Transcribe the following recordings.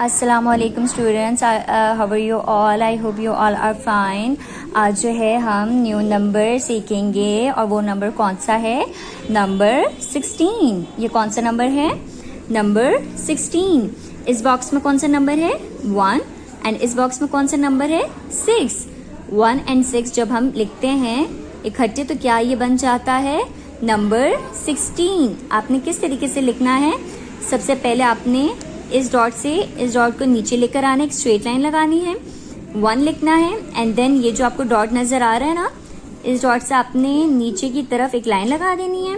अस्सलामुअलैकुम students, how are you all? I hope you all are fine. आज जो है हम न्यू नंबर सीखेंगे और वो नंबर कौन सा है? नंबर 16। ये कौन सा नंबर है? नंबर 16। इस बॉक्स में कौन सा नंबर है? 1। एंड इस बॉक्स में कौन सा नंबर है? 6। 1 and 6 जब हम लिखते हैं इकट्ठे तो क्या ये बन जाता है? नंबर 16। आपने किस तरीके से लिखना है? सबसे पहले आपने इस डॉट से इस डॉट को नीचे लेकर आना, एक स्ट्रेट लाइन लगानी है, 1 लिखना है। एंड देन ये जो आपको डॉट नजर आ रहा है ना, इस डॉट से आपने नीचे की तरफ एक लाइन लगा देनी है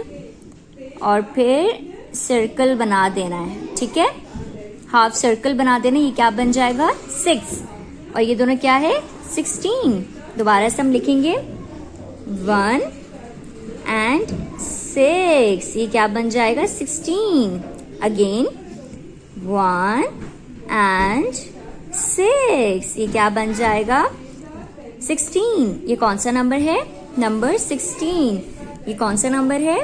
और फिर सर्कल बना देना है। ठीक है, हाफ सर्कल बना देना। ये क्या बन जाएगा? 6। और ये दोनों क्या है? 16। दोबारा से हम लिखेंगे 1 and 6। ये क्या बन जाएगा? 16। Again 1 and 6। ये क्या बन जाएगा? 16। ये कौन सा नंबर है? नंबर 16। ये कौन सा नंबर है?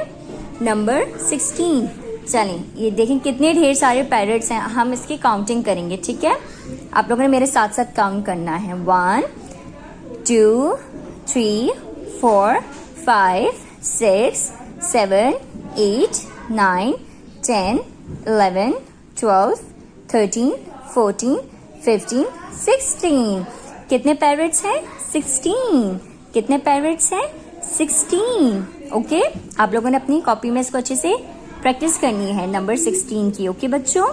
नंबर 16। चलें, ये देखें कितने ढेर सारे पैरेट्स हैं। हम इसकी काउंटिंग करेंगे। ठीक है, आप लोगों ने मेरे साथ साथ काउंट करना है। 1 2 3 4 5 6 7 8 9 10 11 12 13 14 15 16। कितने पैरेट्स हैं? 16। कितने पैरेट्स हैं? 16। ओके, आप लोगों ने अपनी कॉपी में इसको अच्छे से प्रैक्टिस करनी है नंबर 16 की। ओके बच्चों।